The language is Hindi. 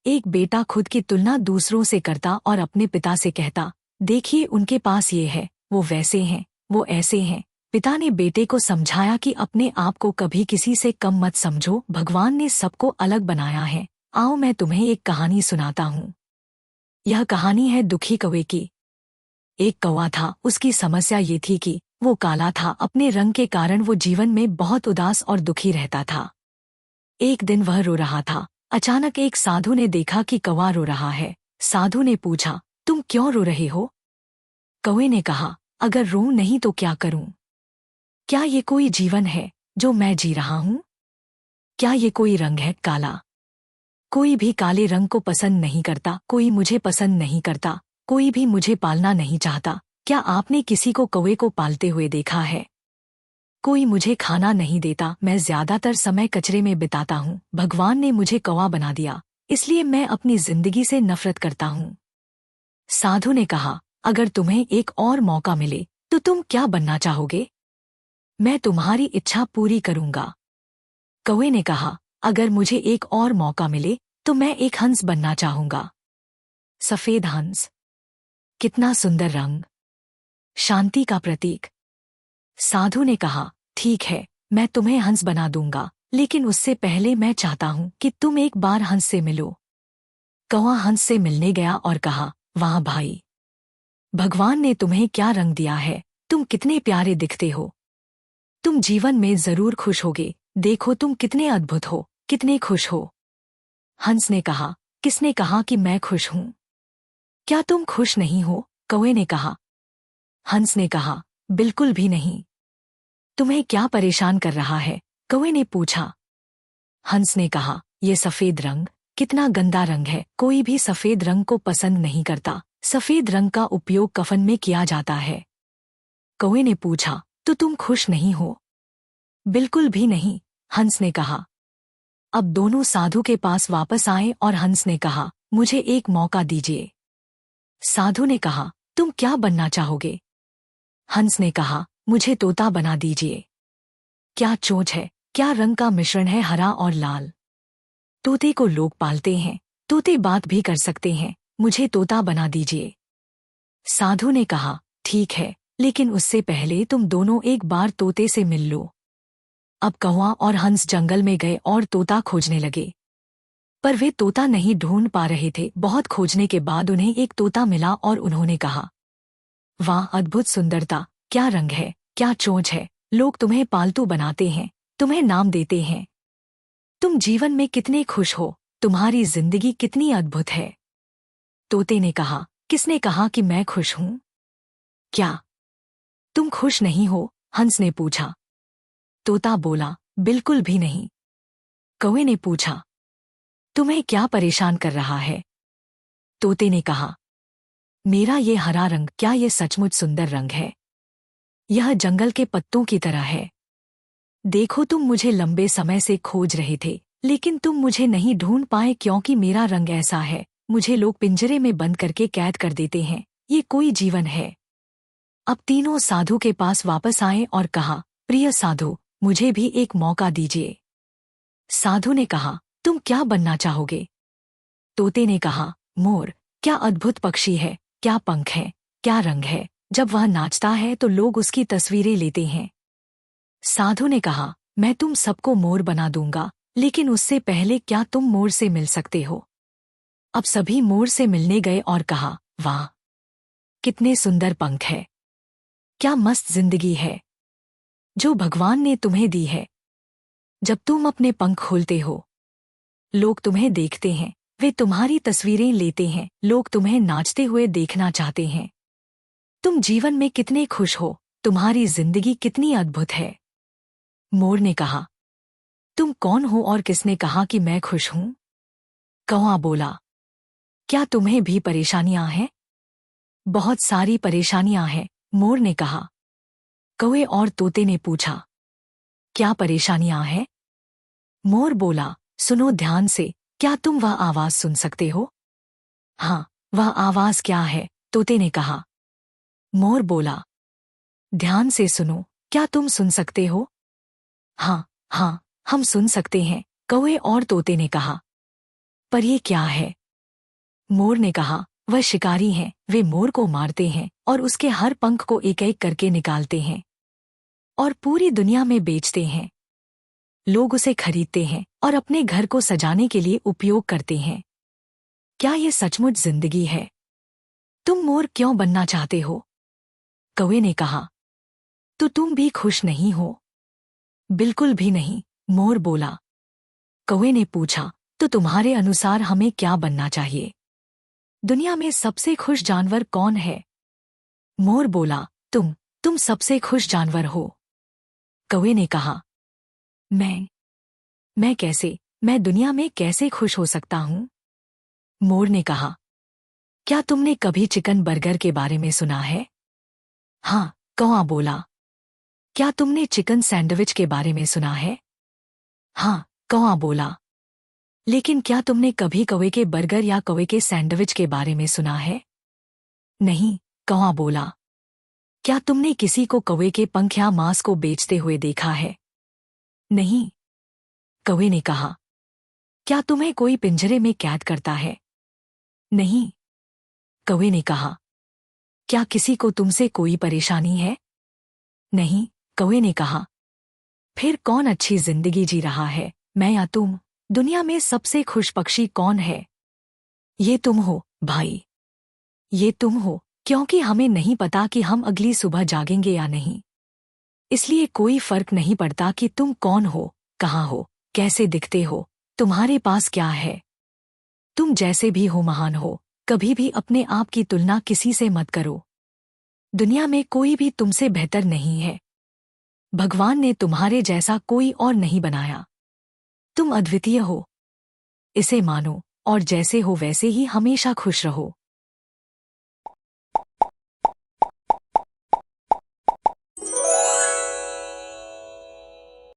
एक बेटा खुद की तुलना दूसरों से करता और अपने पिता से कहता, देखिए उनके पास ये है, वो वैसे हैं, वो ऐसे हैं। पिता ने बेटे को समझाया कि अपने आप को कभी किसी से कम मत समझो, भगवान ने सबको अलग बनाया है। आओ मैं तुम्हें एक कहानी सुनाता हूँ। यह कहानी है दुखी कौवे की। एक कौवा था, उसकी समस्या ये थी कि वो काला था। अपने रंग के कारण वो जीवन में बहुत उदास और दुखी रहता था। एक दिन वह रो रहा था। अचानक एक साधु ने देखा कि कौवा रो रहा है। साधु ने पूछा, तुम क्यों रो रहे हो? कौवे ने कहा, अगर रो नहीं तो क्या करूं? क्या ये कोई जीवन है जो मैं जी रहा हूँ? क्या ये कोई रंग है काला? कोई भी काले रंग को पसंद नहीं करता, कोई मुझे पसंद नहीं करता, कोई भी मुझे पालना नहीं चाहता। क्या आपने किसी को कौवे को पालते हुए देखा है? कोई मुझे खाना नहीं देता, मैं ज्यादातर समय कचरे में बिताता हूँ। भगवान ने मुझे कौवा बना दिया, इसलिए मैं अपनी जिंदगी से नफरत करता हूँ। साधु ने कहा, अगर तुम्हें एक और मौका मिले तो तुम क्या बनना चाहोगे? मैं तुम्हारी इच्छा पूरी करूंगा। कौवे ने कहा, अगर मुझे एक और मौका मिले तो मैं एक हंस बनना चाहूंगा। सफेद हंस, कितना सुंदर रंग, शांति का प्रतीक। साधु ने कहा, ठीक है, मैं तुम्हें हंस बना दूंगा, लेकिन उससे पहले मैं चाहता हूं कि तुम एक बार हंस से मिलो। कौवा हंस से मिलने गया और कहा, वाह भाई, भगवान ने तुम्हें क्या रंग दिया है, तुम कितने प्यारे दिखते हो। तुम जीवन में जरूर खुश होगे, देखो तुम कितने अद्भुत हो, कितने खुश हो। हंस ने कहा, किसने कहा कि मैं खुश हूं? क्या तुम खुश नहीं हो? कौवे ने कहा। हंस ने कहा, बिल्कुल भी नहीं। तुम्हें क्या परेशान कर रहा है? कौवे ने पूछा। हंस ने कहा, ये सफेद रंग कितना गंदा रंग है, कोई भी सफेद रंग को पसंद नहीं करता। सफेद रंग का उपयोग कफन में किया जाता है। कौवे ने पूछा, तो तुम खुश नहीं हो? बिल्कुल भी नहीं, हंस ने कहा। अब दोनों साधु के पास वापस आए और हंस ने कहा, मुझे एक मौका दीजिए। साधु ने कहा, तुम क्या बनना चाहोगे? हंस ने कहा, मुझे तोता बना दीजिए। क्या चोंच है, क्या रंग का मिश्रण है, हरा और लाल। तोते को लोग पालते हैं, तोते बात भी कर सकते हैं, मुझे तोता बना दीजिए। साधु ने कहा, ठीक है, लेकिन उससे पहले तुम दोनों एक बार तोते से मिल लो। अब कौवा और हंस जंगल में गए और तोता खोजने लगे, पर वे तोता नहीं ढूंढ पा रहे थे। बहुत खोजने के बाद उन्हें एक तोता मिला और उन्होंने कहा, वाह, अद्भुत सुंदरता, क्या रंग है, क्या चोंच है, लोग तुम्हें पालतू बनाते हैं, तुम्हें नाम देते हैं। तुम जीवन में कितने खुश हो, तुम्हारी जिंदगी कितनी अद्भुत है। तोते ने कहा, किसने कहा कि मैं खुश हूं? क्या तुम खुश नहीं हो? हंस ने पूछा। तोता बोला, बिल्कुल भी नहीं। कौवे ने पूछा, तुम्हें क्या परेशान कर रहा है? तोते ने कहा, मेरा ये हरा रंग, क्या ये सचमुच सुंदर रंग है? यह जंगल के पत्तों की तरह है। देखो, तुम मुझे लंबे समय से खोज रहे थे, लेकिन तुम मुझे नहीं ढूंढ पाए क्योंकि मेरा रंग ऐसा है। मुझे लोग पिंजरे में बंद करके कैद कर देते हैं, ये कोई जीवन है? अब तीनों साधु के पास वापस आए और कहा, प्रिय साधु, मुझे भी एक मौका दीजिए। साधु ने कहा, तुम क्या बनना चाहोगे? तोते ने कहा, मोर, क्या अद्भुत पक्षी है, क्या पंख है, क्या रंग है, जब वह नाचता है तो लोग उसकी तस्वीरें लेते हैं। साधु ने कहा, मैं तुम सबको मोर बना दूंगा, लेकिन उससे पहले क्या तुम मोर से मिल सकते हो? अब सभी मोर से मिलने गए और कहा, वाह, कितने सुंदर पंख है, क्या मस्त जिंदगी है जो भगवान ने तुम्हें दी है। जब तुम अपने पंख खोलते हो, लोग तुम्हें देखते हैं, वे तुम्हारी तस्वीरें लेते हैं, लोग तुम्हें नाचते हुए देखना चाहते हैं। तुम जीवन में कितने खुश हो, तुम्हारी जिंदगी कितनी अद्भुत है। मोर ने कहा, तुम कौन हो और किसने कहा कि मैं खुश हूं? कौवा बोला, क्या तुम्हें भी परेशानियां हैं? बहुत सारी परेशानियां हैं, मोर ने कहा। कौवे और तोते ने पूछा, क्या परेशानियां हैं? मोर बोला, सुनो ध्यान से, क्या तुम वह आवाज सुन सकते हो? हाँ, वह आवाज क्या है? तोते ने कहा। मोर बोला, ध्यान से सुनो, क्या तुम सुन सकते हो? हाँ हाँ, हम सुन सकते हैं, कौवे और तोते ने कहा। पर ये क्या है? मोर ने कहा, वह शिकारी हैं, वे मोर को मारते हैं और उसके हर पंख को एक एक करके निकालते हैं और पूरी दुनिया में बेचते हैं। लोग उसे खरीदते हैं और अपने घर को सजाने के लिए उपयोग करते हैं। क्या ये सचमुच जिंदगी है? तुम मोर क्यों बनना चाहते हो? कौवे ने कहा, तो तुम भी खुश नहीं हो? बिल्कुल भी नहीं, मोर बोला। कौवे ने पूछा, तो तुम्हारे अनुसार हमें क्या बनना चाहिए? दुनिया में सबसे खुश जानवर कौन है? मोर बोला, तुम सबसे खुश जानवर हो। कौवे ने कहा, मैं कैसे? मैं दुनिया में कैसे खुश हो सकता हूँ? मोर ने कहा, क्या तुमने कभी चिकन बर्गर के बारे में सुना है? हाँ, कौवा बोला। क्या तुमने चिकन सैंडविच के बारे में सुना है? हाँ, कौवा बोला। लेकिन क्या तुमने कभी कौवे के बर्गर या कौवे के सैंडविच के बारे में सुना है? नहीं, कौवा बोला। क्या तुमने किसी को कौवे के पंख या मांस को बेचते हुए देखा है? नहीं, कौवे ने कहा। क्या तुम्हें कोई पिंजरे में कैद करता है? नहीं, कौवे ने कहा। क्या किसी को तुमसे कोई परेशानी है? नहीं, कौवे ने कहा। फिर कौन अच्छी जिंदगी जी रहा है, मैं या तुम? दुनिया में सबसे खुश पक्षी कौन है? ये तुम हो, भाई। ये तुम हो, क्योंकि हमें नहीं पता कि हम अगली सुबह जागेंगे या नहीं। इसलिए कोई फर्क नहीं पड़ता कि तुम कौन हो, कहाँ हो, कैसे दिखते हो, तुम्हारे पास क्या है। तुम जैसे भी हो महान हो, कभी भी अपने आप की तुलना किसी से मत करो। दुनिया में कोई भी तुमसे बेहतर नहीं है। भगवान ने तुम्हारे जैसा कोई और नहीं बनाया। तुम अद्वितीय हो। इसे मानो और जैसे हो वैसे ही हमेशा खुश रहो।